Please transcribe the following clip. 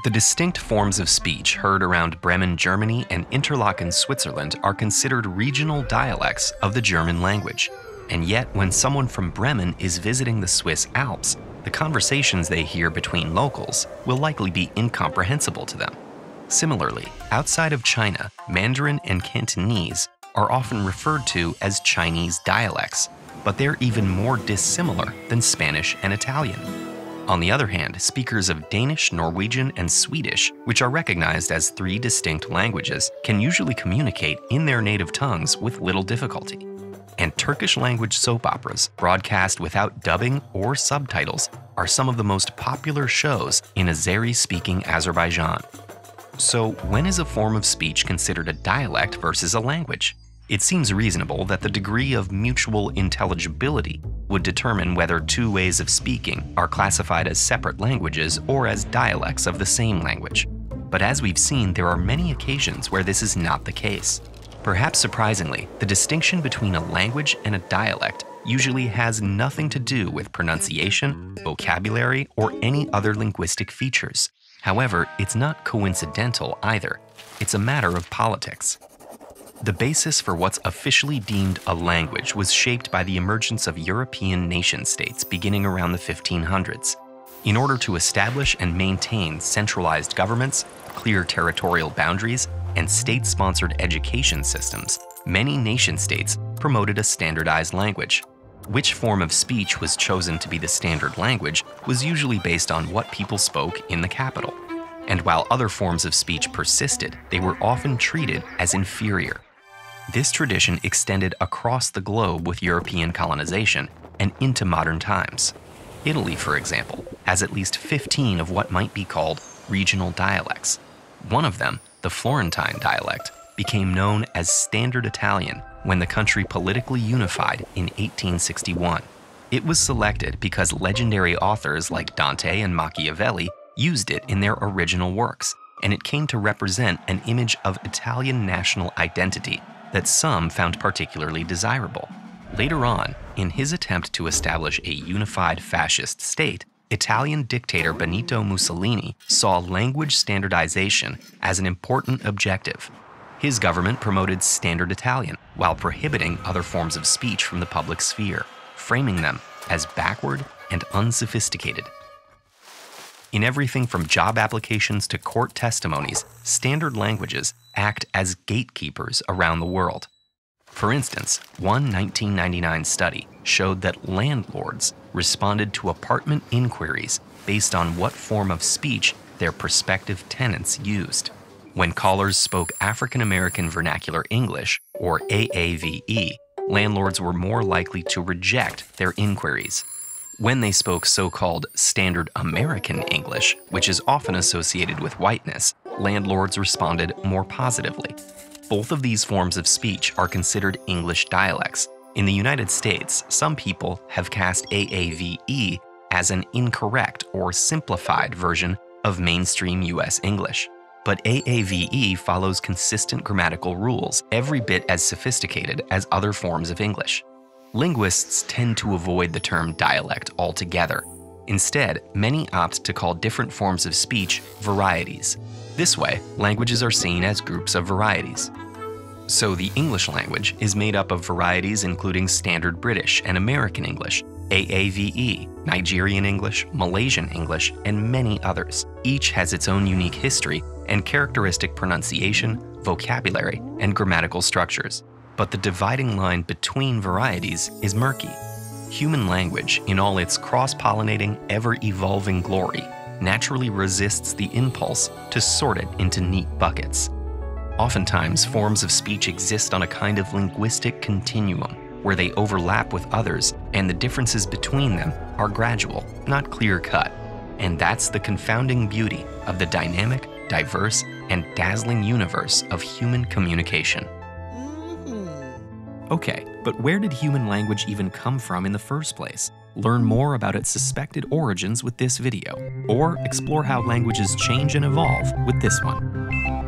The distinct forms of speech heard around Bremen, Germany and Interlaken, Switzerland are considered regional dialects of the German language. And yet, when someone from Bremen is visiting the Swiss Alps, the conversations they hear between locals will likely be incomprehensible to them. Similarly, outside of China, Mandarin and Cantonese are often referred to as Chinese dialects, but they're even more dissimilar than Spanish and Italian. On the other hand, speakers of Danish, Norwegian, and Swedish, which are recognized as three distinct languages, can usually communicate in their native tongues with little difficulty. And Turkish-language soap operas, broadcast without dubbing or subtitles, are some of the most popular shows in Azeri-speaking Azerbaijan. So, when is a form of speech considered a dialect versus a language? It seems reasonable that the degree of mutual intelligibility would determine whether two ways of speaking are classified as separate languages or as dialects of the same language. But as we've seen, there are many occasions where this is not the case. Perhaps surprisingly, the distinction between a language and a dialect usually has nothing to do with pronunciation, vocabulary, or any other linguistic features. However, it's not coincidental either. It's a matter of politics. The basis for what's officially deemed a language was shaped by the emergence of European nation-states beginning around the 1500s. In order to establish and maintain centralized governments, clear territorial boundaries, and state-sponsored education systems, many nation-states promoted a standardized language. Which form of speech was chosen to be the standard language was usually based on what people spoke in the capital. And while other forms of speech persisted, they were often treated as inferior. This tradition extended across the globe with European colonization and into modern times. Italy, for example, has at least 15 of what might be called regional dialects. One of them, the Florentine dialect, became known as Standard Italian when the country politically unified in 1861. It was selected because legendary authors like Dante and Machiavelli used it in their original works, and it came to represent an image of Italian national identity that some found particularly desirable. Later on, in his attempt to establish a unified fascist state, Italian dictator Benito Mussolini saw language standardization as an important objective. His government promoted Standard Italian while prohibiting other forms of speech from the public sphere, framing them as backward and unsophisticated. In everything from job applications to court testimonies, standard languages act as gatekeepers around the world. For instance, one 1999 study showed that landlords responded to apartment inquiries based on what form of speech their prospective tenants used. When callers spoke African American Vernacular English, or AAVE, landlords were more likely to reject their inquiries. When they spoke so-called Standard American English, which is often associated with whiteness, landlords responded more positively. Both of these forms of speech are considered English dialects. In the United States, some people have cast AAVE as an incorrect or simplified version of mainstream U.S. English. But AAVE follows consistent grammatical rules, every bit as sophisticated as other forms of English. Linguists tend to avoid the term dialect altogether. Instead, many opt to call different forms of speech varieties. This way, languages are seen as groups of varieties. So the English language is made up of varieties including Standard British and American English, AAVE, Nigerian English, Malaysian English, and many others. Each has its own unique history and characteristic pronunciation, vocabulary, and grammatical structures. But the dividing line between varieties is murky. Human language, in all its cross-pollinating, ever-evolving glory, naturally resists the impulse to sort it into neat buckets. Oftentimes, forms of speech exist on a kind of linguistic continuum, where they overlap with others, and the differences between them are gradual, not clear-cut. And that's the confounding beauty of the dynamic, diverse, and dazzling universe of human communication. Okay, but where did human language even come from in the first place? Learn more about its suspected origins with this video, or explore how languages change and evolve with this one.